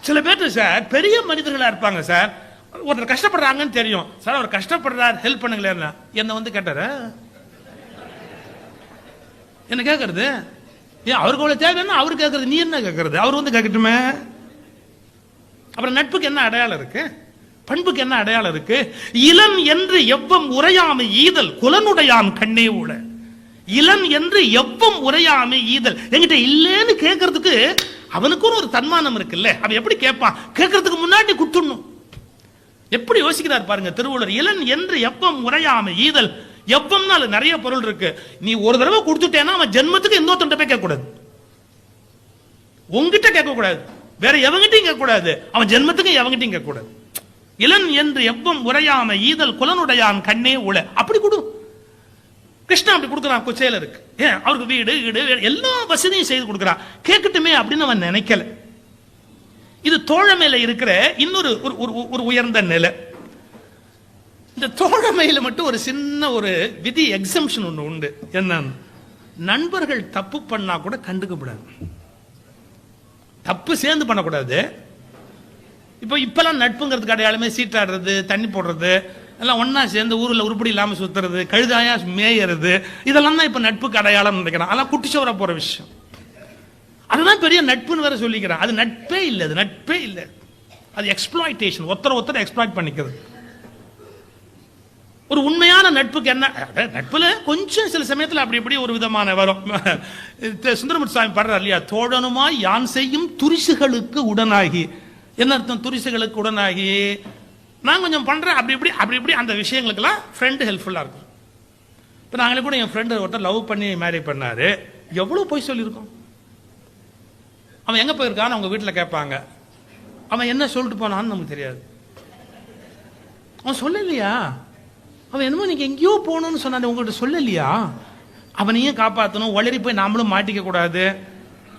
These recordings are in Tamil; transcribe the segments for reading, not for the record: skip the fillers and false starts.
சில பேர் சார் பெரிய மனிதர்களா இருப்பாங்க சார், ஒருத்தர் கஷ்டப்படுறாங்கன்னு தெரியும் சார், அவர் கஷ்டப்படுறாரு ஹெல்ப் பண்ணுங்களேன், என்ன வந்து கேட்டாரு, என்ன கேட்கறது, ஏன் அவருக்கு அவ்வளவு தேவைன்னா அவர் கேட்கறது, நீ என்ன கேட்கறது, அவர் வந்து கேட்கட்டுமே. அப்புறம் நட்புக்கு என்ன அடையாளம் இருக்கு, பண்புக்கு என்ன அடையாளம் இருக்கு? இளன் என்று எவ்வம் உரையாமை ஈதல் குலனுடையான் கண்ணே ஊழ. இளன் என்று எவ்வம் உரையாமை ஈதல், என்கிட்ட இல்லேன்னு கேட்கறதுக்கு அவனுக்கும் ஒரு தன்மானம் இருக்குல்ல, அவன் எப்படி கேட்பான், கேட்கறதுக்கு முன்னாடி குத்துணும். எப்படி யோசிக்கிறார் பாருங்க திருவள்ளுவர். இளன் என்று எவ்வம் உரையாமை ஈதல், எவ்வம்னால நிறைய பொருள் இருக்கு. நீ ஒரு தடவை கொடுத்துட்டேன்னா அவன் ஜென்மத்துக்கு இன்னொருத்தன் போய் கேட்க கூடாது, உங்ககிட்ட கேட்க கூடாது, வேற எவங்கிட்டையும் கேட்க கூடாது, அவன் ஜென்மத்துக்கு எவங்கிட்டையும் கேட்க கூடாது. இளன் என்று எவ்வம் உரையாம ஈதல் குலனுடையான் கண்ணே உள, அப்படி கொடு. கிருஷ்ணன் அப்படி கொடுக்குறான் கொச்சையில இருக்கு, ஏன் அவருக்கு வீடு வீடு எல்லா வசதியும் செய்து கொடுக்குறான், கேட்கட்டுமே அப்படின்னு அவன் நினைக்கல. இது தோழமையில இருக்கிற இன்னொரு ஒரு உயர்ந்த நிலை. இந்த தோழமையில மட்டும் ஒரு சின்ன ஒரு விதி எக்ஸம்ஷன் ஒன்று உண்டு. என்ன, நண்பர்கள் தப்பு பண்ணா கூட கண்டுக்கப்படாது, தப்பு சேர்ந்து பண்ணக்கூடாது. இப்பெல்லாம் நட்புங்கிறதுக்கு அடையாளமே சீட்டாடுறது, தண்ணி போடுறது, எல்லாம் ஒன்னா சேர்ந்து ஊரில் உருப்படி இல்லாமல் சுத்துறது, கழுதாயா மேயறது, இதெல்லாம் தான் இப்ப நட்புக்கு அடையாளம் நினைக்கிறேன். அதெல்லாம் குட்டிச்சவரா போற விஷயம். அதுதான் பெரிய நட்புன்னு வேற சொல்லிக்கிறேன். அது நட்பே இல்லை, அது நட்பே இல்லை, அது எக்ஸ்ப்ளாய்டேஷன், ஒருத்தர் எக்ஸ்ப்ளாய்ட் பண்ணிக்கிறது. ஒரு உண்மையான நட்புக்கு என்ன, நட்புல கொஞ்சம் சில சமயத்தில் அப்படி இப்படி ஒரு விதமான வரும். சுந்தரமூர்த்தி சுவாமி பாடுறார் இல்லையா, தோழனுமாய் யான் செய்யும் துரிசுகளுக்கு உடனாகி. என்ன அர்த்தம், துரிசுகளுக்கு உடனாகி நான் கொஞ்சம் பண்றேன் அப்படி இப்படி அந்த விஷயங்களுக்கெல்லாம் ஃப்ரெண்டு ஹெல்ப்ஃபுல்லா இருக்கும். இப்போ நாங்களே கூட என் ஃப்ரெண்டு ஒருத்தர் லவ் பண்ணி மேரி பண்ணாரு, எவ்வளவு போய் சொல்லியிருக்கோம். அவன் எங்க போயிருக்கான்னு அவங்க வீட்டில் கேட்பாங்க, அவன் என்ன சொல்லிட்டு போனான்னு நமக்கு தெரியாது. அவன் சொல்லலையா, அவன் என்னமோ நீங்க எங்கேயோ போகணும்னு சொன்னான், உங்கள்கிட்ட சொல்லலையா, அவனையும் காப்பாற்றணும், வளரி போய் நாமளும் மாட்டிக்க கூடாது.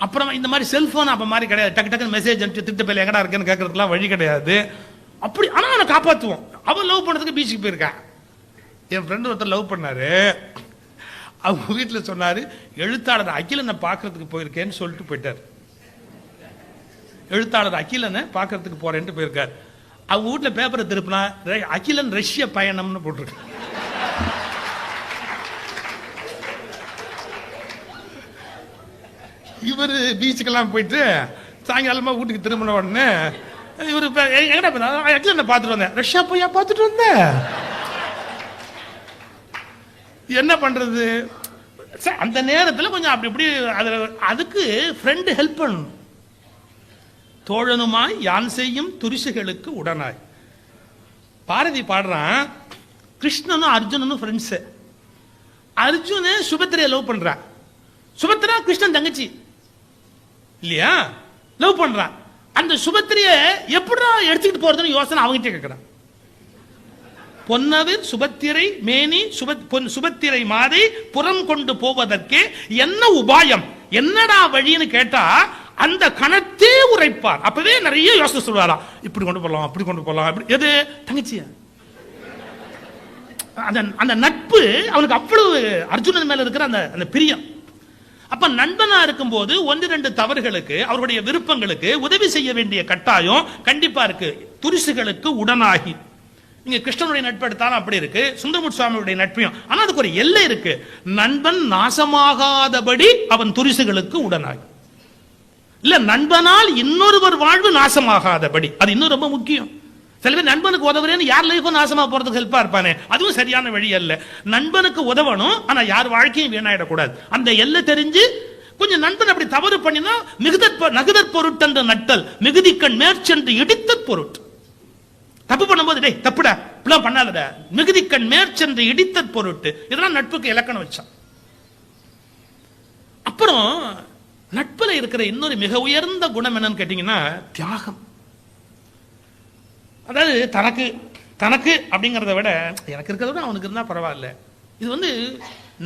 அப்புறம் இந்த மாதிரி செல்போன் அப்ப மாதிரி கிடையாது, டக்கு டக்குன்னு மெசேஜ் அனுப்பிச்சு திட்டு பேல எங்கடா இருக்குன்னு கேட்கறதுக்குலாம் வழி கிடையாது. அப்படி ஆனா அவனை காப்பாற்றுவோம். அவன் லவ் பண்ணதுக்கு பீச்சுக்கு போயிருக்கான். என் ஃப்ரெண்டு ஒருத்தர் லவ் பண்ணாரு, அவங்க வீட்டில் சொன்னாரு, எழுத்தாளர் அகிலனை பார்க்கறதுக்கு போயிருக்கேன்னு சொல்லிட்டு போயிட்டார். எழுத்தாளர் அகிலனை பார்க்கறதுக்கு போறேன்ட்டு போயிருக்காரு. அவங்க வீட்டில் பேப்பரை திருப்பினா அகிலன் ரஷ்ய பயணம்னு போட்டிருக்கு. இவர் பீச்சுக்கெல்லாம் போயிட்டு சாயங்காலமா வீட்டுக்கு திரும்பின உடனே இவரு எங்கடா அகிலனை பார்த்துட்டு வந்தேன், ரஷ்யா போய் பார்த்துட்டு வந்தேன், என்ன பண்றது. அந்த நேரத்தில் கொஞ்சம் அப்படி இப்படி அதுக்கு ஃப்ரெண்டு ஹெல்ப் பண்ணணும். தோழனுமாய் யான் செய்யும் துரிசுகளுக்கு உடனாய். பாரதி பாடுறான், கிருஷ்ணனும் அர்ஜுனனும் ஃப்ரெண்ட்ஸ். அர்ஜுன சுபத்திரையை லவ் பண்றான், சுபத்திரா கிருஷ்ணன் தங்கச்சி இல்லையா, லவ் பண்றான். அந்த சுபத்திரைய எப்படா எடுத்துக்கிட்டு போறதுன்னு யோசனை அவங்கிட்ட கேட்கிறான். பொன்னவிர் சுபத்திரை மேனி சுபத்திரை மாதை புறம் கொண்டு போவதற்கு என்ன உபாயம், என்னடா வழின்னு கேட்டா அந்த கணத்தே உரைப்பார். அப்பவே நிறைய யோசனை சொல்வாராம், இப்படி கொண்டு போகலாம் அப்படி கொண்டு போகலாம். எது தங்கச்சியா, அந்த நட்பு அவனுக்கு அவ்வளவு அர்ஜுனன் மேல இருக்கிற அந்த பிரியம். அப்ப நண்பனா இருக்கும் போது ஒன்று ரெண்டு தவறுகளுக்கு அவருடைய விருப்பங்களுக்கு உதவி செய்ய வேண்டிய கட்டாயம் கண்டிப்பா இருக்கு. துரிசுகளுக்கு உடனாகி, நீங்க கிருஷ்ணனுடைய நட்பு எடுத்தாலும் அப்படி இருக்கு, சுந்தரமூர்த்தி சுவாமியுடைய நட்பையும். ஆனா அதுக்கு ஒரு எல்லை இருக்கு, நண்பன் நாசமாகாதபடி அவன் துரிசுகளுக்கு உடனாகி. இல்ல நண்பனால் இன்னொருவர் வாழ்வு நாசமாகாதபடி, அது இன்னும் ரொம்ப முக்கியம். சில பேர் நண்பனுக்கு உதவுறேன்னு யார் லைஃபும் நாசமா போறதுக்கு ஹெல்ப்பா இருப்பானே, அதுவும் சரியான வழி அல்ல. நண்பனுக்கு உதவணும், ஆனா யார் வாழ்க்கையும் வீணாயிடக்கூடாது. அந்த எல்லை தெரிஞ்சு கொஞ்சம் நண்பன் அப்படி தவறு பண்ணினா நகுதற் பொருட்டென்று நட்டல் மிகுதிக்கண் மேற்சென்று இடித்தற் பொருட்டு. தப்பு பண்ணும்போது டேய் தப்புடா இப்படிலாம் பண்ணாதடா, மிகுதிக்கண் மேற்சென்று இடித்தற் பொருட்டு, இதெல்லாம் நட்புக்கு இலக்கணம் வச்சான். அப்புறம் நட்புல இருக்கிற இன்னொரு மிக உயர்ந்த குணம் என்னன்னு கேட்டீங்கன்னா தியாகம். அதாவது தனக்கு தனக்கு அப்படிங்கிறத விட எனக்கு இருக்கிறத விட அவனுக்கு இருந்தா பரவாயில்ல. இது வந்து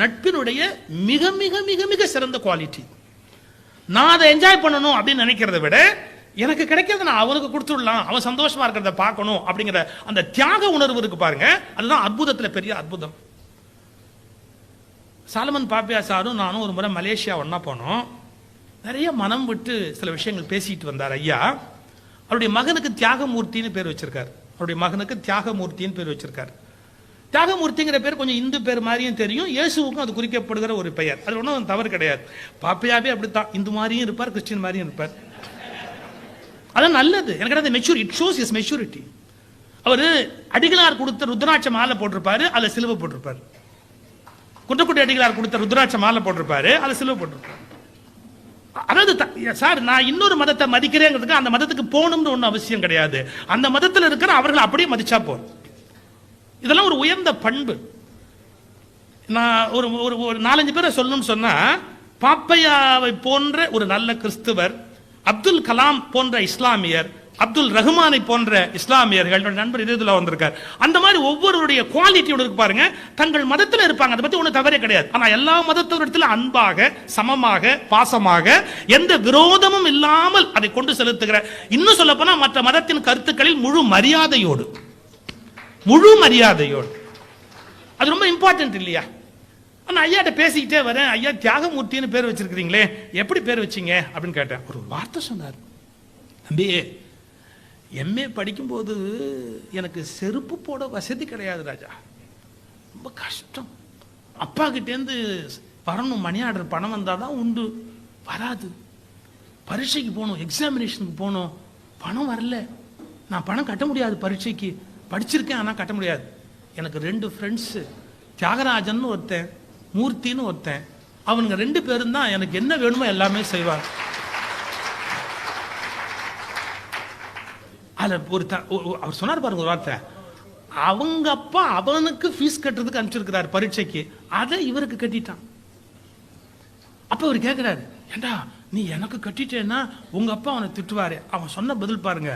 நட்பினுடைய மிக மிக மிக மிக சிறந்த குவாலிட்டி. நான் அதை என்ஜாய் பண்ணணும் அப்படின்னு நினைக்கிறத விட எனக்கு கிடைக்கிறத நான் அவனுக்கு கொடுத்துடலாம், அவன் சந்தோஷமா இருக்கிறத பார்க்கணும் அப்படிங்கிற அந்த தியாக உணர்வு இருக்கு பாருங்க, அதுதான் அற்புதத்துல பெரிய அற்புதம். சாலமன் பாப்பியா சாரும் நானும் ஒரு முறை மலேசியா ஒன்னா போனோம். நிறைய மனம் விட்டு சில விஷயங்கள் பேசிட்டு வந்தார் ஐயா. அவருடைய மகனுக்கு தியாகமூர்த்தின்னு பேர் வச்சிருக்காரு. அவருடைய மகனுக்கு தியாகமூர்த்தின்னு பேர் வச்சிருக்காரு. தியாகமூர்த்திங்கிற பேர் கொஞ்சம் இந்து பேர் மாதிரியும் தெரியும், இயேசுவுக்கும் அது குறிக்கப்படுகிற ஒரு பெயர். அது ஒன்றும் தவறு கிடையாது. பாப்பையாவே அப்படித்தான், இந்து மாதிரியும் இருப்பார், கிறிஸ்டின் மாதிரியும் இருப்பார். அதான் நல்லது. எனக்கு maturity, it shows is maturity. அவர் அடிகளார் கொடுத்த ருத்ராட்ச மாலை போட்டிருப்பாரு, அதுல சிலுவை போட்டிருப்பாரு. குன்றக்குடி அடிகளார் கொடுத்த ருத்ராட்ச மாலை போட்டிருப்பாரு, அதுல சிலுவை போட்டிருப்பாரு. அதாவது சார், நான் இன்னொரு மதத்தை மதிக்கிறேங்கிறதுக்கு அந்த மதத்துக்கு போகணும்னு ஒன்றும் அவசியம் கிடையாது. அந்த மதத்தில் இருக்கிற அவர்கள் அப்படியே மதிச்சா போதும். இதெல்லாம் ஒரு உயர்ந்த பண்பு. நான் ஒரு ஒரு 4-5 பேரை சொல்லணும்னு சொன்னா, பாப்பையாவை போன்ற ஒரு நல்ல கிறிஸ்துவர், அப்துல் கலாம் போன்ற இஸ்லாமியர், அப்துல் ரஹ்மானை போன்ற இஸ்லாமியர்கள், நண்பர் இதுல வந்திருக்கார். அந்த மாதிரி ஒவ்வொருடைய குவாலிட்டியோட இருக்கு பாருங்க. தங்கள் மதத்தில் இருப்பாங்க, அதை பத்தி ஒன்றும் தவறே கிடையாது. ஆனா எல்லா மதத்தினரிடத்துல அன்பாக, சமமாக, பாசமாக, எந்த விரோதமும் இல்லாமல் அதை கொண்டு செலுத்துகிற, இன்னும் சொல்ல போனா மற்ற மதத்தின் கருத்துக்களில் முழு மரியாதையோடு, அது ரொம்ப இம்பார்ட்டன்ட் இல்லையா? நான் ஐயாட்ட பேசிக்கிட்டே வரேன், ஐயா தியாகமூர்த்தின்னு பேர் வச்சிருக்கீங்களே, எப்படி பேர் வச்சீங்க அப்படின்னு கேட்டேன். ஒரு வார்த்தை சொன்னார், தம்பி எம்ஏ படிக்கும்போது எனக்கு செருப்பு போட வசதி கிடையாது ராஜா, ரொம்ப கஷ்டம். அப்பா கிட்டேருந்து வரணும், மணி ஆர்டர் பணம் வந்தால் தான் உண்டு, வராது. பரீட்சைக்கு போகணும், எக்ஸாமினேஷனுக்கு போகணும், பணம் வரல, நான் பணம் கட்ட முடியாது. பரீட்சைக்கு படிச்சிருக்கேன் ஆனால் கட்ட முடியாது. எனக்கு 2 ஃப்ரெண்ட்ஸு, தியாகராஜன் ஒருத்தன், மூர்த்தின்னு ஒருத்தன். அவனுங்க 2 பேரும் தான் எனக்கு என்ன வேணுமோ எல்லாமே செய்வாங்க. அவர் சொன்னார் பாருங்க ஒரு வார்த்தை, அவங்க அப்பா அவனுக்கு ஃபீஸ் கட்டுறதுக்கு அனுப்பிச்சிருக்கிறார் பரீட்சைக்கு, அதை இவருக்கு கட்டிட்டான். அப்ப அவர் கேட்கிறாரு, ஏண்டா நீ எனக்கு கட்டிட்டேன்னா உங்க அப்பா அவனை திட்டுவாரு. அவன் சொன்ன பதில் பாருங்க,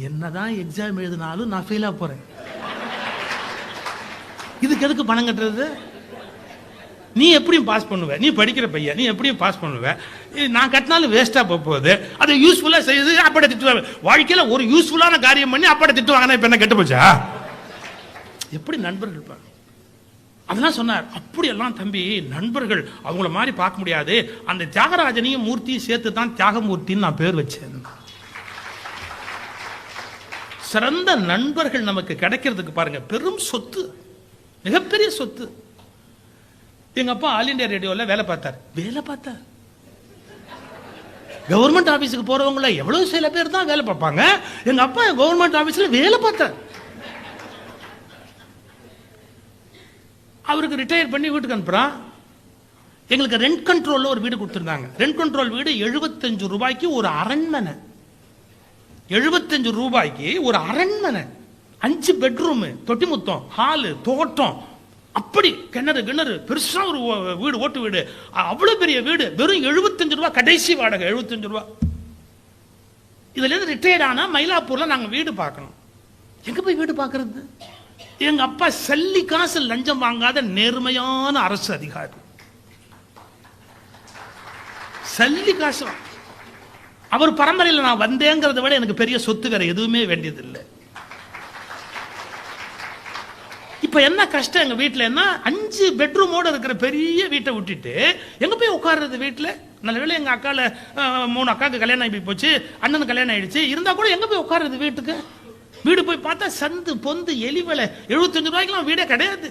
என்னதான் எக்ஸாம் எழுதினாலும் நான் ஃபெயிலா போறேன், இதுக்கு எதுக்கு பணம் கட்டுறது? நீ எப்படியும் பாஸ் பண்ணுவ, நீ படிக்கிற பையன், நீ எப்படியும் பாஸ் பண்ணுவ, நான் கட்டினாலும் வேஸ்டா போகுது, அதை யூஸ்ஃபுல்லா செய்து அப்பாட்ட திட்டுவாங்க. வாழ்க்கையில ஒரு யூஸ்ஃபுல்லான காரியம் பண்ணி அப்பாட்ட திட்டுவாங்கன்னா இப்ப என்ன கெட்டு போச்சா? எப்படி நண்பர்கள் பாருங்க. அதெல்லாம் சொன்னார். அப்படியெல்லாம் தம்பி நண்பர்கள் அவங்கள மாதிரி பார்க்க முடியாது. அந்த தியாகராஜனையும் மூர்த்தியும் சேர்த்து தான் தியாகமூர்த்தின்னு நான் பேர் வச்சேன். சிறந்த நண்பர்கள் நமக்கு கிடைக்கிறதுக்கு பாருங்க பெரும் சொத்து, மிகப்பெரிய சொத்து. எங்க அப்பா ஆல் இண்டியா ரேடியோல வேலை பார்த்தார். கவர்மெண்ட் ஆபீஸுக்கு போறவங்கள எவ்வளவு சில பேர் தான் வேலை பார்ப்பாங்க. எங்க அப்பா கவர்மெண்ட் ஆபீஸ்ல வேலை பார்த்தார். அவருக்கு ரிட்டையர் பண்ணி வீட்டுக்கு அனுப்புறான். எங்களுக்கு ரெண்ட் கண்ட்ரோல்ல ஒரு வீடு கொடுத்திருந்தாங்க. ரெண்ட் கண்ட்ரோல் வீடு 75 ரூபாய்க்கு ஒரு அரண்மனை. 75 ரூபாய்க்கு ஒரு அரண்மனை, 5 பெட்ரூம், தொட்டி முத்தம், ஹாலு, தோட்டம், அப்படி கிணறு பெருசா ஒரு வீடு, ஓட்டு வீடு, அவ்வளவு பெரிய வீடு. வெறும் 75 ரூபாய் கடைசி வாடகை, 75 ரூபாய். இதுல இருந்து ரிட்டையர்ட் ஆனா மயிலாப்பூர்ல நாங்க வீடு பார்க்கணும். எங்க போய் வீடு பார்க்கறது? எங்க அப்பா சல்லி காசு லஞ்சம் வாங்காத நேர்மையான அரசு அதிகாரி. சல்லி காசு அவர் பரம்பரையில் நான் வந்தேங்கிறத விட எனக்கு பெரிய சொத்து வேற எதுவுமே வேண்டியதில்லை. இப்ப என்ன கஷ்டம் எங்க வீட்டுல, என்ன 5 பெட்ரூமோட இருக்கிற பெரிய வீட்டை விட்டுட்டு எங்க போய் உட்கார்றது வீட்டுல? நல்லவேளை எங்க அக்கால 3 அக்காவுக்கு கல்யாணம் ஆகி போச்சு, அண்ணனுக்கு கல்யாணம் ஆயிடுச்சு. இருந்தா கூட எங்க போய் உட்கார்றது வீட்டுக்கு? வீடு போய் பார்த்தா சந்து பொந்து எலிவலை. 75 ரூபாய்க்குலாம் வீடே கிடையாது.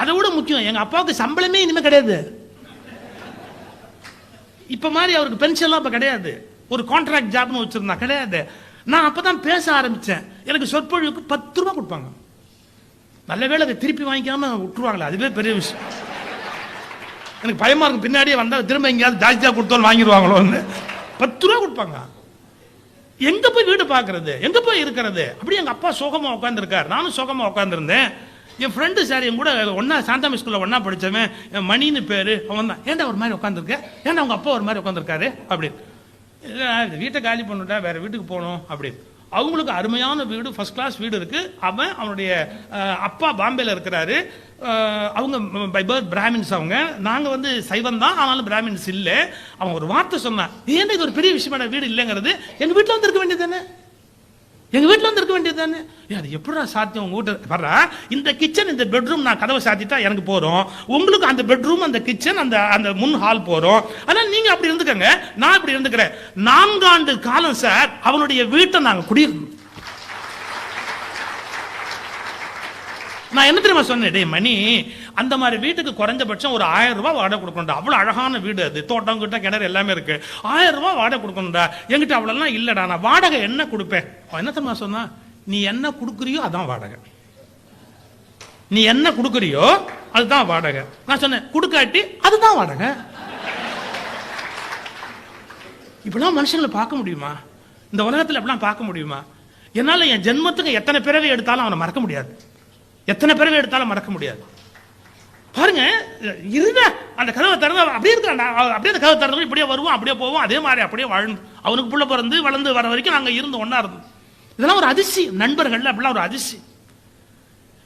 அதை விட முக்கியம், எங்க அப்பாவுக்கு சம்பளமே இனிமே கிடையாது. இப்ப மாதிரி அவருக்கு பென்ஷன்லாம் இப்ப கிடையாது. ஒரு கான்ட்ராக்ட் ஜாப்னு வச்சிருந்தா கிடையாது. நான் அப்பதான் பேச ஆரம்பிச்சேன். எனக்கு சொற்பொழிவுக்கு 10 ரூபாய் கொடுப்பாங்க. நல்ல வேளை அதை திருப்பி வாங்கிக்காம விட்டுருவாங்களே, அதுவே பெரிய விஷயம். எனக்கு பயமா இருக்கும், பின்னாடியே வந்தா திரும்ப எங்கேயாவது ஜாஸ்தியா கொடுத்தாலும் வாங்கிடுவாங்களோன்னு. 10 ரூபா கொடுப்பாங்க. எங்க போய் வீடு பார்க்கறது, எங்க போய் இருக்கிறது? அப்படி எங்க அப்பா சோகமா உட்காந்துருக்காரு, நானும் சோகமா உட்காந்துருந்தேன். என் ஃப்ரெண்டு சார் என் கூட ஒன்னா சாந்தாமி ஸ்கூல்ல ஒன்னா படிச்சவன், மணின்னு பேரு, அவன் தான். ஏன்டா ஒரு மாதிரி உட்காந்துருக்க, ஏன்டா உங்க அப்பா ஒரு மாதிரி உட்காந்துருக்காரு அப்படின்னு. வீட்டை காலி பண்ணிட்டா வேற வீட்டுக்கு போகணும் அப்படின்னு. அவங்களுக்கு அருமையான வீடு, ஃபர்ஸ்ட் கிளாஸ் வீடு இருக்கு. அவனுடைய அப்பா பாம்பேல இருக்கிறாரு. அவங்க பை பர்த் பிராமின்ஸ். அவங்க நாங்க சைவம் தான், ஆனாலும் பிராமின்ஸ் இல்ல. அவன் ஒரு வார்த்தை சொன்னான், ஏன்னா இது ஒரு பெரிய விஷயமான வீடு இல்லைங்கிறது, எங்க வீட்டுல வந்து இருக்க வேண்டியது தானே. எங்க வீட்டுல வந்து இருக்க வேண்டியது தானே. அது எப்படா சாத்தியம் உங்க வீட்டு வர்றா? இந்த கிச்சன் இந்த பெட்ரூம் நான் கதவை சாத்திட்டா எனக்கு போறோம், உங்களுக்கு அந்த பெட்ரூம் அந்த கிச்சன் அந்த அந்த முன் ஹால் போறோம். ஆனா நீங்க அப்படி இருந்துக்கங்க, நான் இப்படி இருந்துக்கிறேன். 4 ஆண்டு காலம் சார் அவனுடைய வீட்டை நாங்க குடியிருந்தோம். நான் என்ன தெரியுமா சொன்னேன், டே மணி, அந்த மாதிரி வீட்டுக்கு குறைஞ்சபட்சம் ஒரு 1000 ரூபாய் வாடகை கொடுக்கணும்டா. அவ்வளவு அழகான வீடு, அது தோட்டம் கிட்ட கிணறு எல்லாமே இருக்கு. 1000 ரூபாய் வாடகை கொடுக்கணும்டா. என்கிட்ட அவ்வளவுலாம் இல்லடா, நான் வாடகை என்ன கொடுப்பேன். என்ன தெரியுமா சொன்னா, நீ என்ன கொடுக்குறியோ அதான் வாடகை, நீ என்ன கொடுக்குறியோ அதுதான் வாடகை. நான் சொன்னேன், கொடுக்காட்டி அதுதான் வாடகை. இப்படிலாம் மனுஷங்களை பார்க்க முடியுமா? இந்த உலகத்தில் எப்படிலாம் பார்க்க முடியுமா? என்னால என் ஜென்மத்துக்கு எத்தனை பிறவை எடுத்தாலும் அவனை மறக்க முடியாது, எத்தனை பிறவை எடுத்தாலும் மறக்க முடியாது. பாருங்க, இருங்க அந்த கதவை திறந்து அப்படியே இருக்கான், அப்படியே அந்த கதவை திறந்து இப்படியே வருவோம், அப்படியே போவோம், அதே மாதிரி அப்படியே வாழ்ந்து அவனுக்கு புள்ள பிறந்து வளர்ந்து வர வரைக்கும் நாங்க இருந்து ஒன்னா இருந்தோம். இதெல்லாம் ஒரு அதிசயம். நண்பர்கள் அப்படிலாம் ஒரு அதிசயம்.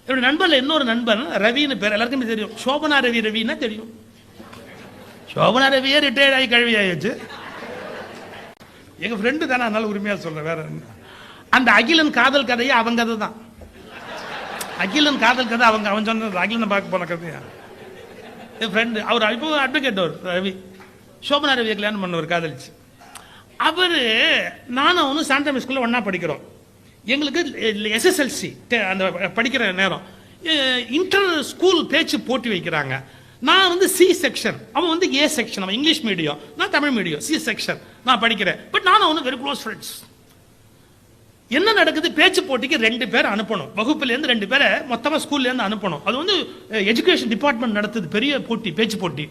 என்னுடைய நண்பர்ல இன்னொரு நண்பன் ரவின்னு பேர், எல்லாருக்குமே தெரியும். சோபனா ரவி, ரவின்னா தெரியும். சோபனா ரவியே ரிட்டையர்ட் ஆகி கழுவி ஆயிடுச்சு. எங்க ஃப்ரெண்டு தானே, அதனால உரிமையா சொல்றேன். வேற அந்த அகிலன் காதல் கதையை அவங்க கதை தான். அகிலன் காதல் கதை அவன் சொன்னது. அகிலனை பார்க்க போன கதையா என் ஃப்ரெண்டு, அவர் இப்போ அட்வொகேட், அவர் ரவி, சோபனா ரவியை கல்யாணம் பண்ணவர் காதலிச்சு. அவரு நானும் அவனும் சாந்தமி ஸ்கூல்ல ஒன்னா படிக்கிறோம். எங்களுக்கு எஸ்எஸ்எல்சி அந்த படிக்கிற நேரம் இன்டர் ஸ்கூல் பேச்சு போட்டி வைக்கிறாங்க. நான் வந்து சி செக்ஷன், அவன் வந்து ஏ செக்ஷன். அவன் இங்கிலீஷ் மீடியம், நான் தமிழ் மீடியம். சி செக்ஷன் நான் படிக்கிறேன். பட் நானும் அவனும் வெரி க்ளோஸ் ஃப்ரெண்ட்ஸ். என்ன நடக்குது, பேச்சு போட்டிக்கு 2 பேர் அனுப்பணும். வகுப்புல இருந்து 2 பேரை மொத்தமா ஸ்கூல்ல இருந்து அனுப்பணும். அது வந்து எஜுகேஷன் டிபார்ட்மெண்ட் நடத்துது பெரிய போட்டி, பேச்சு போட்டி.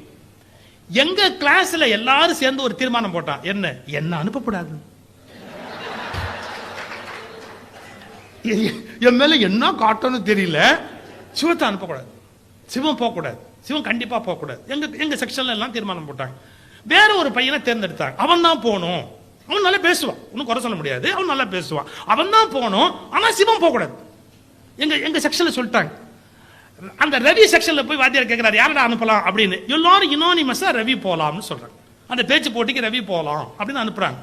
எங்க கிளாஸ்ல எல்லாரும் சேர்ந்து ஒரு தீர்மானம் போட்டான், என்ன அனுப்பக்கூடாது. என் மேல என்ன காட்டணும் தெரியல, சிவத்தை அனுப்பக்கூடாது, சிவம் போகக்கூடாது, சிவம் கண்டிப்பா போகக்கூடாது. எங்க செக்ஷன்ல எல்லாம் தீர்மானம் போட்டாங்க. வேற ஒரு பையனை தேர்ந்தெடுத்தாங்க. அவன் தான் போகணும், அவன் நல்லா பேசுவான், ஒன்னும் குறை சொல்ல முடியாது, அவன் நல்லா பேசுவான், அவன் தான் போகணும், ஆனா சிவம் போகக்கூடாது. எங்க செக்ஷன்ல சொல்லிட்டாங்க. அந்த ரவி செக்ஷன்ல போய் வாத்தியார் கேட்கிறாரு, யாரடா அனுப்பலாம் அப்படின்னு. எல்லாரும் யுனானிமஸா ரவி போலாம்னு சொல்றாங்க. அந்த பேச்சு போட்டிக்கு ரவி போலாம் அப்படின்னு அனுப்புறாங்க.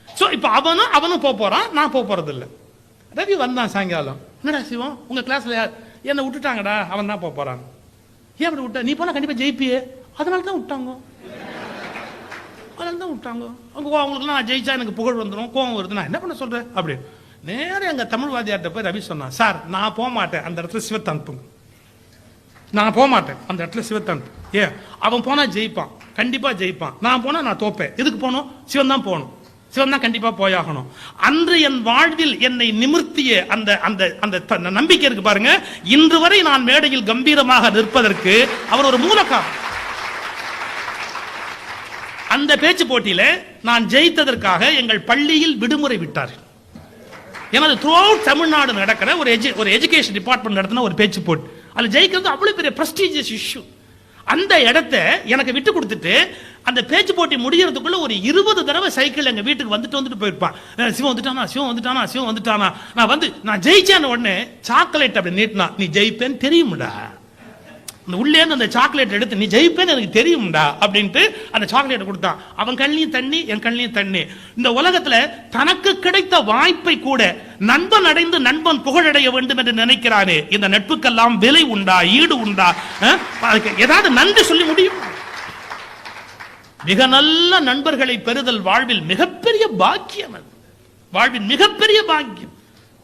சோ இப்ப அவனும் போறான், நான் போறது இல்லை. ரவி வந்தான் சாயங்காலம், என்னடா சிவம் உங்க கிளாஸ்ல யார் என்ன விட்டுட்டாங்கடா, அவன் தான் போறான். ஏன் அப்படி விட்ட, நீ போனா கண்டிப்பா ஜெயிப்பியே, அதனால தான் விட்டாங்க, அதனால தான் விட்டாங்க. அவங்களுக்குலாம் நான் ஜெயிச்சா எனக்கு புகழ் வந்துடும், கோவம் வருது, நான் என்ன பண்ண சொல்றேன் அப்படின்னு. நேரம் எங்க தமிழ் வாத்தியார்ட்ட போய் ரவி சொன்னான், சார் நான் போக மாட்டேன், அந்த இடத்துல சிவத்தை அனுப்புங்க, நான் போக மாட்டேன், அந்த இடத்துல சிவத்தை அனுப்பு. ஏன், அவன் போனா ஜெயிப்பான், கண்டிப்பா ஜெயிப்பான், நான் போனா நான் தோப்பேன், எதுக்கு போகணும், சிவன் தான் போகணும், சிவன் தான் கண்டிப்பா போயாகணும். அன்று என் வாழ்வில் என்னை நிமிர்த்திய அந்த அந்த அந்த நம்பிக்கை இருக்கு பாருங்க, இன்று வரை நான் மேடையில் கம்பீரமாக நிற்பதற்கு அவர் ஒரு மூலக்காரர். அந்த பேச்சு போட்டியில நான் ஜெயித்ததற்காக எங்கள் பள்ளியில் விடுமுறை விட்டார். எனது த்ரூ அவுட் தமிழ்நாடு நடக்கிற ஒரு எஜுகேஷன் டிபார்ட்மெண்ட் நடத்தின ஒரு பேச்சு போட்டி, அதுல ஜெயிக்கிறது அவ்வளவு பெரிய பிரஸ்டீஜியஸ் இஷ்யூ. அந்த இடத்தை எனக்கு விட்டு கொடுத்துட்டு அந்த பேச்சு போட்டி முடியறதுக்குள்ள ஒரு 20 தடவை சைக்கிள் எங்க வீட்டுக்கு வந்துட்டு போயிருப்பான். சிவம் வந்துட்டானா, சிவம் வந்துட்டானா, சிவம் வந்துட்டானா. நான் ஜெயிச்சேன்னு உடனே சாக்லேட் அப்படி நீட்டினா, நீ ஜெயிப்பேன்னு தெரியும்டா, அந்த உள்ளே அந்த சாக்லேட் எடுத்து நீ ஜெயிப்பேன்னு எனக்கு தெரியும்டா அப்படின்ட்டு அந்த சாக்லேட் கொடுத்தான். அவன் கண்ணிலையும் தண்ணி, என் கண்ணிலையும் தண்ணி. இந்த உலகத்துல தனக்கு கிடைத்த வாய்ப்பை கூட நண்பன் அடைந்து நண்பன் புகழடைய வேண்டும் என்று நினைக்கிறானே, இந்த நட்புக்கெல்லாம் விலை உண்டா, ஈடு உண்டா? ஏதாவது நன்றி சொல்லி முடியும்? மிக நல்ல நண்பர்களை பெறுதல் வாழ்வில் மிகப்பெரிய பாக்கியம், அது வாழ்வின் மிகப்பெரிய பாக்கியம்.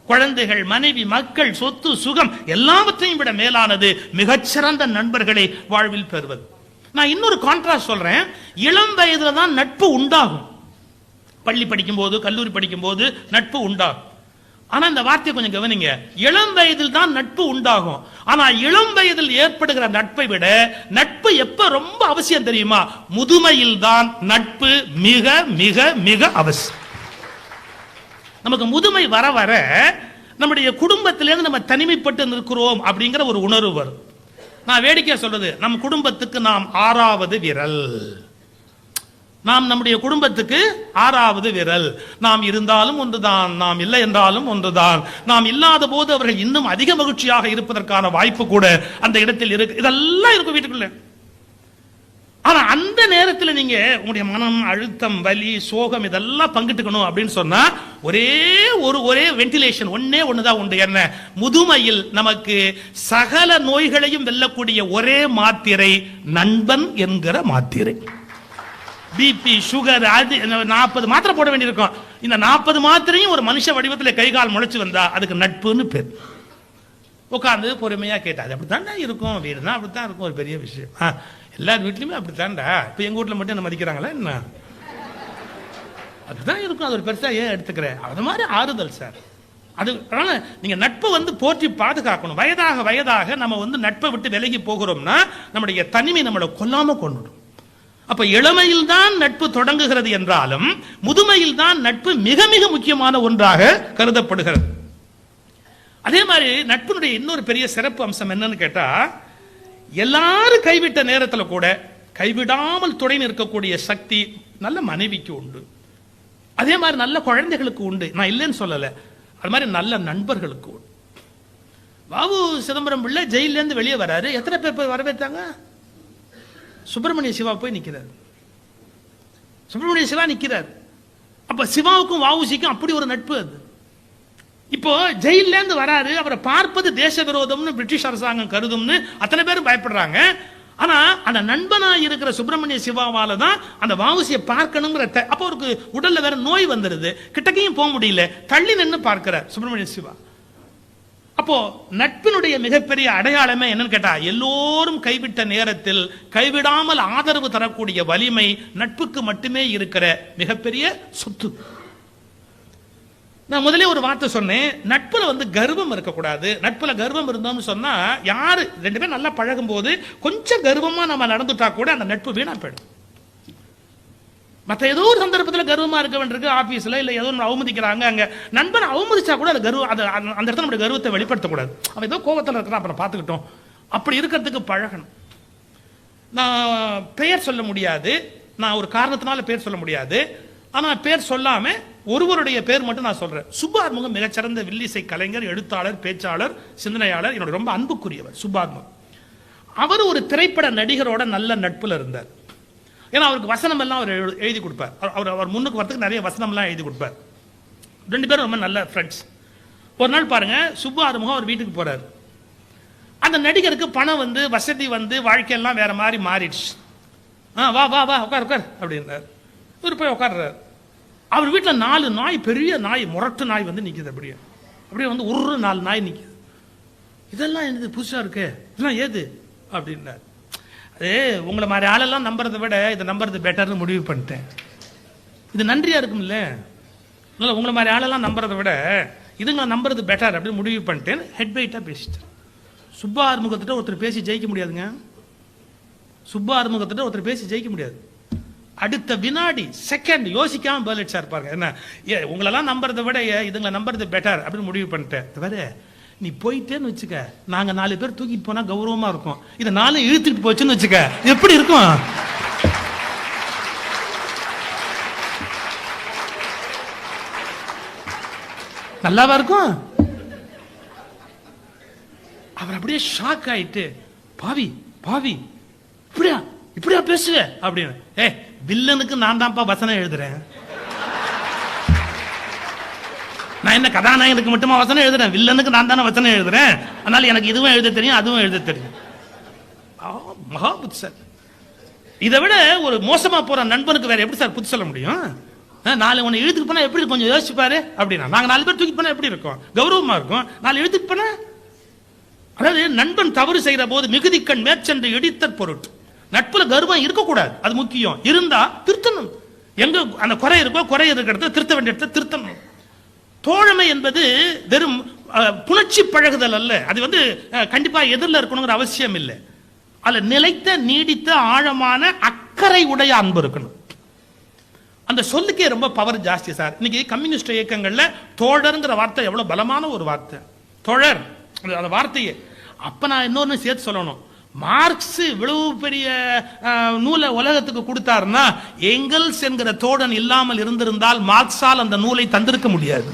குழந்தைகள், மனைவி, மக்கள், சொத்து, சுகம் எல்லாவற்றையும் விட மேலானது மிகச்சிறந்த நண்பர்களை வாழ்வில் பெறுவது. நான் இன்னொரு கான்ட்ராஸ்ட் சொல்றேன். இளம் வயதுல தான் நட்பு உண்டாகும். பள்ளி படிக்கும் போது, கல்லூரி படிக்கும் போது நட்பு உண்டாகும். ஆனா இந்த வார்த்தையை கொஞ்சம் கவனிங்க, இளம் வயதில் தான் நட்பு உண்டாகும். ஆனா இளம் வயதில் ஏற்படுகிற நட்பை விட நட்பு எப்ப ரொம்ப அவசியம் தெரியுமா? முதுமையில் தான் நட்பு மிக மிக மிக அவசியம். நமக்கு முதுமை வர வர நம்முடைய குடும்பத்திலிருந்து நம்ம தனிமைப்பட்டு நிற்கிறோம் அப்படிங்கிற ஒரு உணர்வு வரும். நான் வேடிக்கையா சொல்றது, நம் குடும்பத்துக்கு நாம் 6வது விரல், நாம் நம்முடைய குடும்பத்துக்கு 6வது விரல். நாம் இருந்தாலும் ஒன்றுதான், நாம் இல்லை என்றாலும் ஒன்றுதான். நாம் இல்லாத போது அவர்கள் இன்னும் அதிக மகிழ்ச்சியாக இருப்பதற்கான வாய்ப்பு கூட அந்த இடத்தில் இருக்கு. இதெல்லாம் இருக்கும் வீட்டுக்குள்ள. ஆனா அந்த நேரத்தில் நீங்க உங்களுடைய மனம், அழுத்தம், வலி, சோகம் இதெல்லாம் பங்கிட்டுக்கணும் அப்படின்னு சொன்னா ஒரே வென்டிலேஷன் ஒண்ணுதான் உண்டு. என்ன? முதுமையில் நமக்கு சகல நோய்களையும் வெல்லக்கூடிய ஒரே மாத்திரை நண்பன் என்கிற மாத்திரை. பிபி, சுகர், அது 40 மாத்திரை போட வேண்டியிருக்கும். இந்த 40 மாத்திரையும் ஒரு மனுஷ வடிவத்தில் கை கால் முளைச்சு வந்தா அதுக்கு நட்புன்னு பேர். உட்காந்து பொறுமையா கேட்டா அது அப்படித்தாண்டா இருக்கும், வீடுனா அப்படித்தான் இருக்கும், ஒரு பெரிய விஷயம். எல்லார் வீட்லயுமே அப்படித்தாண்டா. இப்ப எங்க வீட்டுல மட்டும் என்ன மதிக்கிறாங்களா என்ன? அதுதான் இருக்கும். அது ஒரு பெருசா ஏன் எடுத்துக்கிறேன்? அது மாதிரி ஆறுதல் சார். அதனால நீங்க நட்பை போற்றி பாதுகாக்கணும். வயதாக நம்ம நட்பை விட்டு விலகி போகிறோம்னா நம்முடைய தனிமை நம்மளை கொல்லாம கொண்டுடும். அப்ப இளமையில் தான் நட்பு தொடங்குகிறது என்றாலும் முதுமையில் தான் நட்பு மிக மிக முக்கியமான ஒன்றாக கருதப்படுகிறது. அதே மாதிரி நட்பினுடைய இன்னொரு பெரிய சிறப்பு அம்சம் என்னன்னு கேட்டா, எல்லாரும் கைவிட்ட நேரத்தில் கூட கைவிடாமல் துணை நிற்கக்கூடிய சக்தி நல்ல மனைவிக்கு உண்டு. அதே மாதிரி நல்ல குழந்தைகளுக்கு உண்டு. நான் இல்லைன்னு சொல்லல. அது மாதிரி நல்ல நண்பர்களுக்கு உண்டு. வாவு சிதம்பரம் பிள்ளை ஜெயிலிருந்து வெளியே வராரு. எத்தனை பேர் போய் வரவேற்றாங்க? சுப்பிரமணிய சிவா போய் நிக்கிறார். சுப்பிரமணிய சிவா நிக்கிறார். அப்ப சிவாவுக்கும் வாவுசிக்கும் அப்படி ஒரு நட்பு. அது இப்போ ஜெயில இருந்து வராரு. அவரை பார்ப்பது தேச விரோதம்னு பிரிட்டிஷ் அரசாங்கம் கருதும்னு அத்தனை பேரும் பயப்படுறாங்க. ஆனா அந்த நண்பனா இருக்கிற சுப்பிரமணிய சிவாவால தான் அந்த வாவுசியை பார்க்கணுங்கிற அப்போ அவருக்கு உடல்ல வேற நோய் வந்துருது. கிட்டக்கையும் போக முடியல. தள்ளி நின்று பார்க்கிறார் சுப்பிரமணிய சிவா. அப்போ நட்பினுடைய மிகப்பெரிய அடையாளமே என்னன்னு கேட்டா, எல்லோரும் கைவிட்ட நேரத்தில் கைவிடாமல் ஆதரவு தரக்கூடிய வலிமை நட்புக்கு மட்டுமே இருக்கிற மிகப்பெரிய சொத்து. நான் முதலே ஒரு வார்த்தை சொன்னேன், நட்புல கர்வம் இருக்கக்கூடாது. நட்புல கர்வம் இருந்தோம்னு சொன்னா, யாரு ரெண்டு பேரும் நல்லா பழகும் போது கொஞ்சம் கர்வமா நம்ம நடந்துட்டா கூட அந்த நட்பு வீணா போயிடும். மற்ற ஏதோ ஒரு சந்தர்ப்பத்தில் கர்வமா இருக்க வேண்டியிருக்கு, ஆபீஸ்ல இல்ல ஏதோ அவமதிக்கிறாங்க, அங்க நண்பனை அவமதிச்சா கூட அது கர்வம், அந்த இடத்துல நம்முடைய கர்வத்தை வெளிப்படுத்தக்கூடாது. அவன் ஏதோ கோபத்தில் இருக்கிறான், அப்புறம் பார்த்துக்கிட்டோம். அப்படி இருக்கிறதுக்கு பழகணும். நான் பெயர் சொல்ல முடியாது, நான் ஒரு காரணத்தினால பேர் சொல்ல முடியாது. ஆனா பேர் சொல்லாம ஒருவருடைய பேர் மட்டும் நான் சொல்றேன். சுப்பார்முகம் மிகச்சிறந்த வில்லிசை கலைஞர், எழுத்தாளர், பேச்சாளர், சிந்தனையாளர், என்னோட ரொம்ப அன்புக்குரியவர் சுப்பார்முகம். அவர் ஒரு திரைப்பட நடிகரோட நல்ல நட்புல இருந்தார். ஏன்னா அவருக்கு வசனம் எல்லாம் அவர் எழுதி கொடுப்பார். அவர் முன்னுக்கு வரதுக்கு நிறைய வசனம் எல்லாம் எழுதி கொடுப்பார். ரெண்டு பேரும் ரொம்ப நல்ல ஃப்ரெண்ட்ஸ். ஒரு நாள் பாருங்க, சுப்பார்முகம் அவர் வீட்டுக்கு போறாரு. அந்த நடிகருக்கு பணம் வசதி வாழ்க்கையெல்லாம் வேற மாதிரி மாறிடுச்சு. வா வா வா உட்கார் உட்கார் அப்படின்னார். இவர் போய் உட்கார்றாரு. அவர் வீட்டில் 4 நாய், பெரிய நாய், முரட்டு நாய் நிக்குது. அப்படியே ஒரு 4 நாய் நிக்குது. இதெல்லாம் என்னது புதுசா இருக்கு, இதெல்லாம் ஏது அப்படின்னாரு. அது உங்களை மாதிரி ஆளெல்லாம் நம்புறதை விட இதை நம்புறது பெட்டர்னு முடிவு பண்ணிட்டேன். இது நன்றியா இருக்கும்ல. உங்களை மாதிரி ஆளெல்லாம் நம்புறதை விட இதுங்களை நம்புறது பெட்டர் அப்படின்னு முடிவு பண்ணிட்டேன். ஹெட் வெயிட்டா பேசிட்டேன். சுப்பா ஆறுமுகத்திட்ட ஒருத்தர் பேசி ஜெயிக்க முடியாதுங்க. சுப்பா ஆறுமுகத்திட்ட ஒருத்தர் பேசி ஜெயிக்க முடியாது. அடுத்த வினாடி செகண்ட் யோசிக்காம பதிலடிச்சா இருப்பாங்க. என்ன உங்களெல்லாம் நம்புறதை விட இதுங்களை நம்புறது பெட்டர் அப்படின்னு முடிவு பண்ணிட்டேன். தவிர நீ போயிட்டேன்னு வச்சுக்க, நாங்க 4 பேர் தூக்கிட்டு போனா கௌரவமா இருக்கும். இதை 4 இழுத்துட்டு போச்சுன்னு வச்சுக்க, எப்படி இருக்கும்? நல்லாவா இருக்கும்? அவர் அப்படியே ஷாக் ஆயிட்டு, பாவி பாவி இப்படியா இப்படியா பேசுவ அப்படின்னு. வில்லனுக்கு நான் தான்ப்பா வசனம் எழுதுறேன். நான் என்ன கதாநாயகனுக்கு மட்டுமா வசனம் எழுதுறேன்? வில்லனுக்கு நான் தானே வசனம் எழுதுறேன். அதனால எனக்கு இதுவும் எழுத தெரியும், அதுவும் எழுத தெரியும். மகா புத்தி சார். இதை விட ஒரு மோசமா போற நண்பனுக்கு வேற எப்படி சார் புத்தி சொல்ல முடியும்? 4 உன்னை இழுத்துக்கு போனா எப்படி கொஞ்சம் யோசிப்பாரு அப்படின்னா, நாங்க 4 பேர் தூக்கி போனா எப்படி இருக்கும்? கௌரவமா இருக்கும். 4 இழுத்துக்கு போனா, அதாவது நண்பன் தவறு செய்யற போது மிகுதிக்கண் மேற்சென்று இடித்த பொருட்டு. நட்புல கர்வம் இருக்கக்கூடாது, அது முக்கியம். இருந்தா திருத்தணும். எங்க அந்த குறை இருக்கோ, குறை இருக்கிறத திருத்த வேண்டிய இடத்துல திருத்தணும். தோழமை என்பது வெறும் புணர்ச்சி பழகுதல் அல்ல. அது கண்டிப்பா எதிரில் இருக்கணுங்கிற அவசியம் இல்லை. அதுல நிலைத்த நீடித்த ஆழமான அக்கறை உடைய அன்பு இருக்கணும். அந்த சொல்லுக்கே ரொம்ப பவர் ஜாஸ்தி சார். இன்னைக்கு கம்யூனிஸ்ட் இயக்கங்கள்ல தோழருங்கிற வார்த்தை எவ்வளவு பலமான ஒரு வார்த்தை. தோழர் அந்த வார்த்தையே. அப்ப நான் இன்னொன்னு சேர்த்து சொல்லணும். மார்க்ஸ் இவ்வளவு பெரிய நூலை உலகத்துக்கு கொடுத்தாருன்னா, எங்கெல்ஸ் என்கிற தோழன் இல்லாமல் இருந்திருந்தால் மார்க்ஸால் அந்த நூலை தந்திருக்க முடியாது.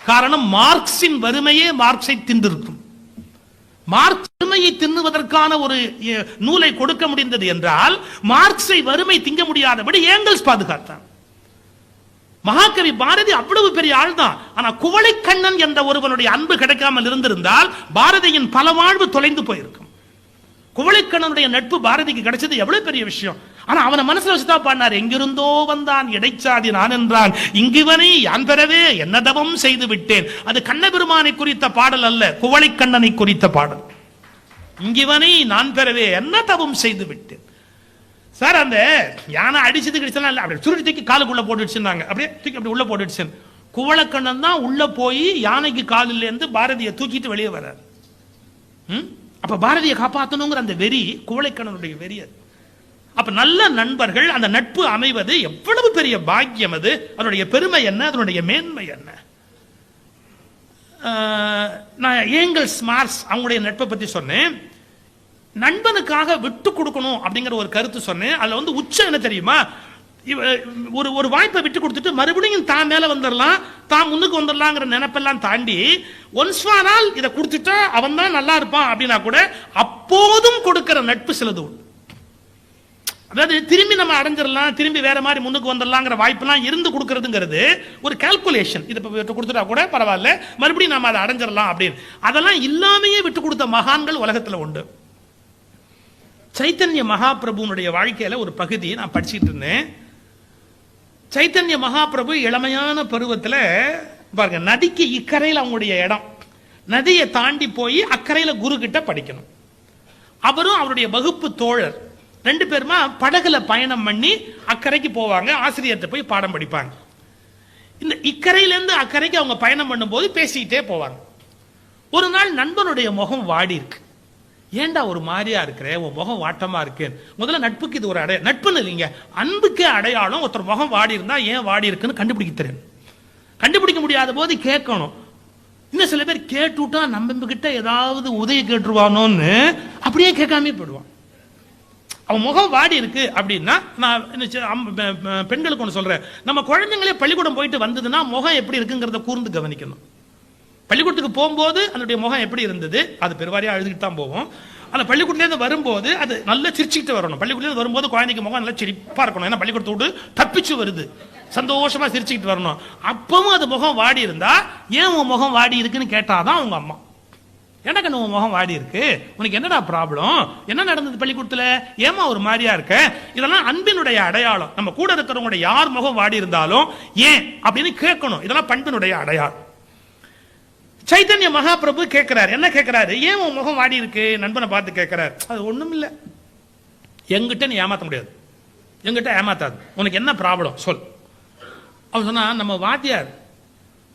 காரணம், மார்க்சின் வறுமையே மார்க்ஸை தின்றிருக்கும். மார்க்ஸ் வறுமையை தின்னுவதற்கான ஒரு நூலை கொடுக்க முடிந்தது என்றால் மார்க்ஸை வறுமை திங்க முடியாதபடி ஏங்கல்ஸ் பாதுகாத்தான். மகாகவி பாரதி அவ்வளவு பெரிய ஆள் தான். ஆனா குவளைக்கண்ணன் என்ற ஒருவனுடைய அன்பு கிடைக்காமல் இருந்திருந்தால் பாரதியின் பல வாழ்வு தொலைந்து போயிருக்கும். குவளைக்கண்ணனுடைய நட்பு பாரதிக்கு கிடைச்சது எவ்வளவு பெரிய விஷயம். ஆனா அவனை மனசுல வச்சுதான் பாடினார், எங்கிருந்தோ வந்தான் இடைச்சாதி நான் என்றான், இங்குவனை யான் பெறவே என்ன தவம் செய்து விட்டேன். அது கண்ணபெருமானை குறித்த பாடல் அல்ல, குவளைக்கண்ணனை குறித்த பாடல். இங்குவனை நான் பெறவே என்ன தவம் செய்து விட்டேன். சார் அந்த யானை அடிச்சது கிடைச்சலாம் இல்ல, அப்படி சுருட்டி தூக்கி காலுக்குள்ள போட்டுடுச்சுன்னாங்க, அப்படியே தூக்கி அப்படி உள்ள போட்டுடுச்சு. குவளைக்கண்ணன் தான் உள்ள போய் யானைக்கு காலில் இருந்து பாரதியை தூக்கிட்டு வெளியே வர்றார். அப்ப பாரதியை காப்பாற்றணுங்கிற அந்த வெறி குவளைக்கண்ணனுடைய வெறி. அது அப்ப நல்ல நண்பர்கள், அந்த நட்பு அமைவது எவ்வளவு பெரிய பாக்கியம். அது அதனுடைய பெருமை என்ன, அதனுடைய மேன்மை என்ன. நான் ஏங்கல்ஸ் மார்க்ஸ் அவங்களுடைய நட்பை பத்தி சொன்னேன். நண்பனுக்காக விட்டு கொடுக்கணும் அப்படிங்கிற ஒரு கருத்து சொன்னேன். அதுல வந்து உச்சம் என்ன தெரியுமா, ஒரு வாய்ப்பை விட்டு கொடுத்துட்டு மறுபடியும் தான் மேல வந்துடலாம், தான் முன்னுக்கு வந்துடலாங்கிற நினைப்பெல்லாம் தாண்டி ஒன்ஸ்வானால் இதை கொடுத்துட்டா அவன் தான் நல்லா இருப்பான் அப்படின்னா கூட அப்போதும் கொடுக்கிற நட்பு சிலது உண்டு. அதாவது திரும்பி நம்ம அடைஞ்சிடலாம், திரும்பி வேற மாதிரி முன்னுக்கு வந்துடலாங்கிற வாய்ப்பெல்லாம் இருந்து கொடுக்கறதுங்கிறது ஒரு கால்குலேஷன். இதை கொடுத்துட்டா கூட பரவாயில்ல, மறுபடியும் நம்ம அதை அடைஞ்சிடலாம் அப்படின்னு. அதெல்லாம் இல்லாமையே விட்டு கொடுத்த மகான்கள் உலகத்தில் உண்டு. சைத்தன்ய மகாபிரபுனுடைய வாழ்க்கையில ஒரு பகுதி நான் படிச்சுட்டு இருந்தேன். சைத்தன்ய மகாபிரபு இளமையான பருவத்தில் பாருங்க, நதிக்கு இக்கரையில் அவங்களுடைய இடம், நதியை தாண்டி போய் அக்கறையில குரு கிட்ட படிக்கணும். அவரும் அவருடைய வகுப்பு தோழர் ரெண்டு பேருமா படகுல பயணம் பண்ணி அக்கறைக்கு போவாங்க, ஆசிரியர்கிட்ட போய் பாடம் படிப்பாங்க. இந்த இக்கரையிலேருந்து அக்கறைக்கு அவங்க பயணம் பண்ணும்போது பேசிக்கிட்டே போவாங்க. ஒரு நாள் நண்பனுடைய முகம் வாடி இருக்கு. ஏண்டா ஒரு மாதிரியா இருக்கிற, உன் முகம் வாட்டமா இருக்கு. முதல்ல நட்புக்கு இது ஒரு அடையாளம், நட்புன்னு இல்லைங்க, அன்புக்கே அடையாளம். ஒருத்தர் முகம் வாடி இருந்தா ஏன் வாடி இருக்குன்னு கண்டுபிடிக்க தெரியும். கண்டுபிடிக்க முடியாத போது கேட்கணும். இன்னும் சில பேர் கேட்டுட்டா நம்ம கிட்ட ஏதாவது உதவி கேட்டுருவானோன்னு அப்படியே கேட்காமே போயிடுவான். அவன் முகம் வாடி இருக்கு அப்படின்னா, நான் பெண்களுக்கு ஒன்று சொல்றேன், நம்ம குழந்தைங்களே பள்ளிக்கூடம் போயிட்டு வந்ததுன்னா முகம் எப்படி இருக்குங்கிறத கூர்ந்து கவனிக்கணும். பள்ளிக்கூடத்துக்கு போகும்போது அதனுடைய முகம் எப்படி இருந்தது, அது பெருவாரியா அழுதுகிட்டு தான் போவோம். அந்த பள்ளிக்கூடத்துலேருந்து வரும்போது அது நல்லா சிரிச்சுக்கிட்டு வரணும். பள்ளிக்கூடத்துலேருந்து வரும்போது குழந்தைக்கு முகம் நல்லா சிரிப்பா இருக்கணும். ஏன்னா பள்ளிக்கூடத்தை விட்டு தப்பிச்சு வருது, சந்தோஷமா சிரிச்சுக்கிட்டு வரணும். அப்பவும் அது முகம் வாடி இருந்தா, ஏன் உன் முகம் வாடி இருக்குன்னு கேட்டாதான் அவங்க அம்மா, எனக்கு உன் முகம் வாடி இருக்கு, உனக்கு என்னடா ப்ராப்ளம், என்ன நடந்தது பள்ளிக்கூடத்துல, ஏமா ஒரு மாதிரியா இருக்க. இதெல்லாம் அன்பினுடைய அடையாளம். நம்ம கூட இருக்கிறவங்க யார் முகம் வாடி இருந்தாலும் ஏன் அப்படின்னு கேட்கணும். இதெல்லாம் பண்பினுடைய அடையாளம். சைத்தன்ய மகாபிரபு கேட்கிறார், என்ன கேட்கிறாரு, ஏன் உன் முகம் வாடி இருக்கு, நண்பனை பார்த்து கேட்கிறார். அது ஒண்ணும் இல்லை, எங்கிட்ட நீ ஏமாத்த முடியாது, எங்கிட்ட ஏமாத்தாது, உனக்கு என்ன ப்ராப்ளம் சொல். அவர் சொன்னா, நம்ம வாத்தியார்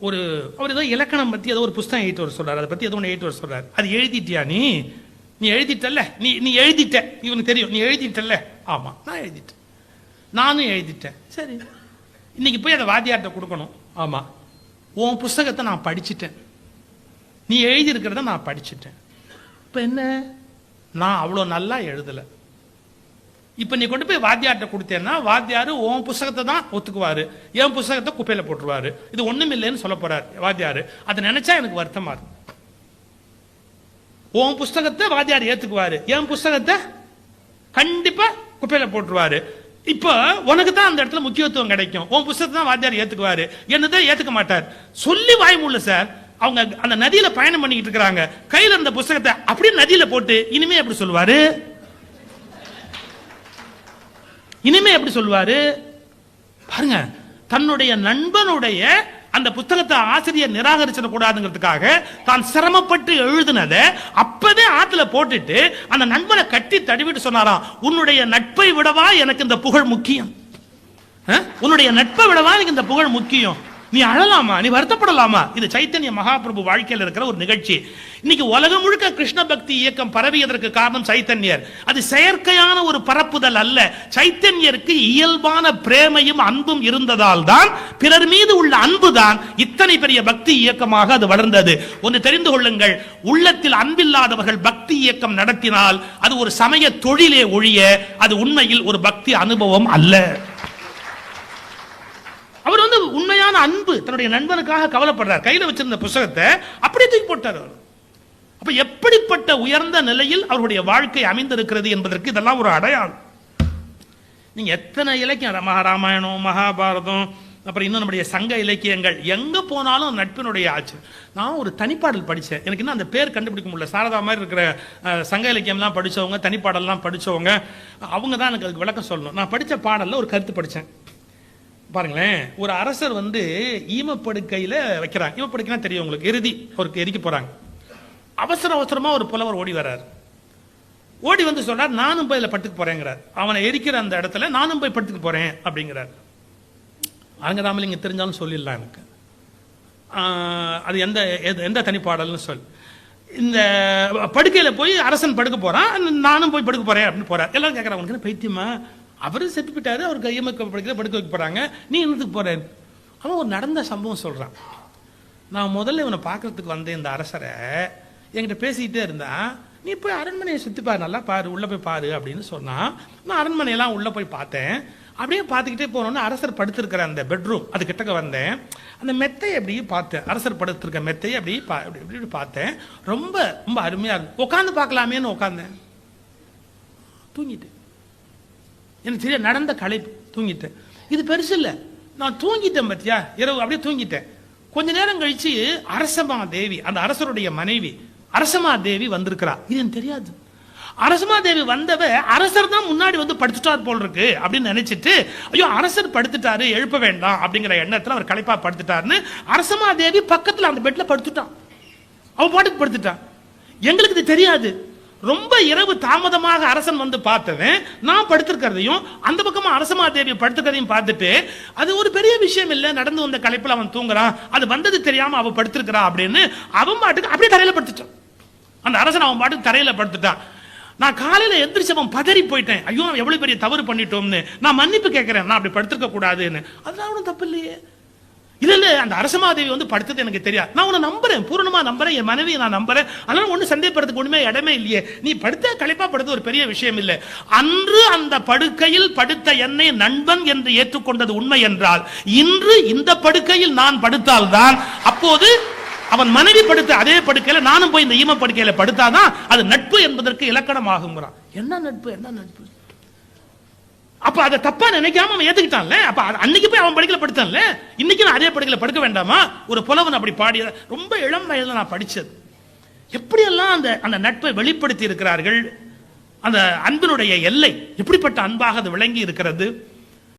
அவர் ஏதோ இலக்கணம் பத்தி ஏதோ ஒரு புஸ்தகம் எழுதிட்டு வர சொல்றாரு, அதை பத்தி ஏதோ ஒன்று எழுதிட்டு வர சொல்றாரு. அது எழுதிட்டியா, நீ எழுதிட்டல்ல, நீ எழுதிட்ட, இவனுக்கு தெரியும் நீ எழுதிட்டல்ல. ஆமா நான் எழுதிட்டேன், நானும் எழுதிட்டேன். சரி, இன்னைக்கு போய் அதை வாத்தியார்கிட்ட கொடுக்கணும். ஆமா, உன் புஸ்தகத்தை நான் படிச்சுட்டேன், நீ எழுதி இருக்கிறத நான் படிச்சுட்டேன். இப்ப என்ன, நான் அவ்வளோ நல்லா எழுதலை. இப்ப நீ கொண்டு போய் வாத்தியார்ட்ட கொடுத்தேன்னா வாத்தியாரு உன் புஸ்தகத்தை தான் ஒத்துக்குவாரு, என் புஸ்தகத்தை குப்பையில போட்டுருவாரு. இது ஒண்ணும் இல்லைன்னு சொல்ல போறாரு வாத்தியாரு. அதை நினைச்சா எனக்கு வருத்தமா இருக்கு. உன் புஸ்தகத்தை வாத்தியார் ஏத்துக்குவாரு, என் புஸ்தகத்தை கண்டிப்பா குப்பையில போட்டுருவாரு. இப்ப உனக்கு தான் அந்த இடத்துல முக்கியத்துவம் கிடைக்கும். உன் புஸ்தகத்தை தான் வாத்தியார் ஏத்துக்குவாரு, என்னதான் ஏத்துக்க மாட்டார். சொல்லி வாய்மூல சார். அவங்க அந்த நதியில பயணம் பண்ணிக்கிட்டு இருக்கிறாங்க, கையில இருந்த புஸ்தகத்தை அப்படியே நதியில போட்டு இனிமே எப்படி சொல்லுவாரு, இனிமே எப்படி சொல்லுவாரு பாருங்க. தன்னுடைய நண்பனுடைய அந்த புத்தகத்தை ஆசிரியர் நிராகரிச்சிட கூடாதுங்கிறதுக்காக தான் சிரமப்பட்டு எழுதினதை அப்பவே ஆத்துல போட்டுட்டு அந்த நண்பனை கட்டி தடிவிட்டு சொன்னாராம், உன்னுடைய நட்பை விடவா எனக்கு இந்த புகழ் முக்கியம், உன்னுடைய நட்பை விடவா எனக்கு இந்த புகழ் முக்கியம், நீ அழலாமா, நீ வருத்தப்படலாமா. இது சைத்தன்ய மகாபிரபு வாழ்க்கையில் இருக்கிற ஒரு நிகழ்ச்சி. இன்னைக்கு உலகம் முழுக்க கிருஷ்ண பக்தி இயக்கம் பரவியதற்கு காரணம் சைத்தன்யர். அது செயற்கையான ஒரு பரப்புதல் அல்ல. சைத்தன்யருக்கு இயல்பான பிரேமையும் அன்பும் இருந்ததால் தான், பிறர் மீது உள்ள அன்பு தான் இத்தனை பெரிய பக்தி இயக்கமாக அது வளர்ந்தது. ஒன்று தெரிந்து கொள்ளுங்கள், உள்ளத்தில் அன்பில்லாதவர்கள் பக்தி இயக்கம் நடத்தினால் அது ஒரு சமய தொழிலே ஒழிய அது உண்மையில் ஒரு பக்தி அனுபவம் அல்ல. அவர் உண்மையான அன்பு, தன்னுடைய நண்பனுக்காக கவலைப்படுறார். கையில வச்சிருந்த புத்தகத்தை அப்படியே தூக்கி போட்டார். அப்ப எப்படிப்பட்ட உயர்ந்த நிலையில் அவருடைய வாழ்க்கை அமைந்திருக்கிறது என்பதற்கு இதெல்லாம் ஒரு அடையாளம். நீங்க எத்தனை இலக்கியம், மகாராமாயணம், மகாபாரதம், அப்புறம் இன்னும் நம்முடைய சங்க இலக்கியங்கள், எங்க போனாலும் நட்பினுடைய ஆச்சு. நான் ஒரு தனிப்பாடல் படித்தேன், எனக்கு இன்னும் அந்த பேர் கண்டுபிடிக்க முடியல. சாரதா மாதிரி இருக்கிற சங்க இலக்கியம்லாம் படித்தவங்க, தனிப்பாடல்லாம் படித்தவங்க, அவங்க தான் எனக்கு அதுக்கு விளக்கம் சொல்லணும். நான் படித்த பாடலில் ஒரு கருத்து படித்தேன் பாருங்களேன். ஒரு அரசர் ஈமப்படுக்கையில் வைக்கிறாங்க. ஈமப்படுக்கைனா தெரியும் உங்களுக்கு, அவருக்கு எரிக்க போகிறாங்க. அவசரமாக ஒரு புலவர் ஓடி வர்றார். ஓடி வந்து சொல்றார், நானும் போய் இதில் படுத்துக்க போறேங்கிறார். அவனை எரிக்கிற அந்த இடத்துல நானும் போய் படுத்துக்க போறேன் அப்படிங்கிறார். அரங்கராமலிங்க தெரிஞ்சாலும் சொல்லிடலாம் எனக்கு, அது எந்த தனிப்பாடல்னு சொல். இந்த படுக்கையில் போய் அரசன் படுக்க போறான், நானும் போய் படுக்க போறேன் அப்படின்னு போறார். எல்லாரும் கேட்கறாங்க, உனக்கு பைத்தியமா, அவரு செத்து போயிட்டாரு, அவருக்கு கையமக்க படுக்க வைக்க போறாங்க, நீ என்னத்துக்கு போறேன்? அவன் ஒரு நடந்த சம்பவம் சொல்றான். நான் முதல்ல இவனை பார்க்கறதுக்கு வந்தேன், இந்த அரசரை என்கிட்ட பேசிக்கிட்டே இருந்தான். நீ போய் அரண்மனையை சுற்றி பாரு, நல்லா பாரு, உள்ளே போய் பாரு அப்படின்னு சொன்னான். நான் அரண்மனையெல்லாம் உள்ளே போய் பார்த்தேன். அப்படியே பார்த்துக்கிட்டே போனோன்னு அரசர் படுத்திருக்கிற அந்த பெட்ரூம் அது கிட்டக்க வந்தேன். அந்த மெத்தையை அப்படியே பார்த்தேன், அரசர் படுத்திருக்க மெத்தையை அப்படி பார்த்தேன். ரொம்ப ரொம்ப அருமையாக இருக்கு. உட்காந்து பார்க்கலாமேன்னு உட்காந்தேன், தூங்கிட்டேன். எனக்கு தெரிய நடந்த களைப்பு, தூங்கிட்டேன். இது பெருசு இல்லை, நான் தூங்கிட்டேன் பத்தியா, இரவு அப்படியே தூங்கிட்டேன். கொஞ்ச நேரம் கழிச்சு அரசமா தேவி, அந்த அரசருடைய மனைவி அரசமா தேவி வந்திருக்கிறா. இது எனக்கு தெரியாது. அரசமா தேவி வந்தவ அரசர் தான் முன்னாடி வந்து படுத்துட்டார் போல் இருக்கு அப்படின்னு நினைச்சிட்டு, ஐயோ அரசர் படுத்துட்டாரு, எழுப்ப வேண்டாம் அப்படிங்கிற எண்ணத்துல அவர் களைப்பா படுத்துட்டாருன்னு அரசமா தேவி பக்கத்துல அந்த பெட்ல படுத்துட்டான். அவ பாட்டுக்கு படுத்துட்டான். எங்களுக்கு இது தெரியாது. ரொம்ப இரவு தாமதமாக அரசன் வந்து பார்த்தவன் நான் படுத்திருக்கிறதையும் அந்த பக்கமா அரசமா தேவி படுத்துக்கிறதையும் பார்த்துட்டு, அது ஒரு பெரிய விஷயம் இல்லை, நடந்து வந்த களைப்புல அவன் தூங்குறான், அது வந்தது தெரியாம அவ படுத்திருக்கிறா அப்படின்னு அவன் பாட்டுக்கு அப்படியே தரையில படுத்துட்டான். அந்த அரசன் அவன் பாட்டுக்கு தரையில படுத்துட்டான். நான் காலையில எந்திரிச்சவன் பதறி போயிட்டேன், ஐயோ எவ்வளவு பெரிய தவறு பண்ணிட்டோம்னு. நான் மன்னிப்பு கேட்கிறேன், நான் அப்படி படுத்திருக்க கூடாதுன்னு. அதெல்லாம் ஒன்றும் தப்பு இல்லையே. இல்ல அந்த அரசமாதேவி வந்து படுத்தது எனக்கு தெரியாது. நான் உன்னை நம்புறேன், பூரணமா நம்புறேன், என் மனைவியை நான் நம்புறேன். அதனால ஒண்ணு சந்தேகப்படுறதுக்கு ஒண்ணுமே இடமே இல்லையே. நீ படுத்த களைப்பா படுத்த ஒரு பெரிய விஷயம் இல்லை. அன்று அந்த படுக்கையில் படுத்த என்னை நண்பன் என்று ஏற்றுக்கொண்டது உண்மை என்றால், இன்று இந்த படுக்கையில் நான் படுத்தால்தான், அப்போது அவன் மனைவி படுத்த அதே படுக்கையில நானும் போய் இந்த ஈம படுக்கையில படுத்தாதான் அது நட்பு என்பதற்கு இலக்கணம் ஆகுங்கிறான். என்ன நட்பு, என்ன நட்பு? அப்ப அதை தப்பா நினைக்காம அவன் ஏத்துக்கிட்டான்ல. அப்ப அன்னைக்கு போய் அவன் படுக்கையில படுத்தான்ல, இன்னைக்கு நான் அதே படுக்கையில படுக்க வேண்டாமா? ஒரு புலவன் அப்படி பாடிய ரொம்ப இளம் வயதுல நான் படிச்சது. எப்படியெல்லாம் அந்த நட்பை வெளிப்படுத்தி இருக்கிறார்கள், அந்த அன்பினுடைய எல்லை எப்படிப்பட்ட அன்பாக அது விளங்கி இருக்கிறது.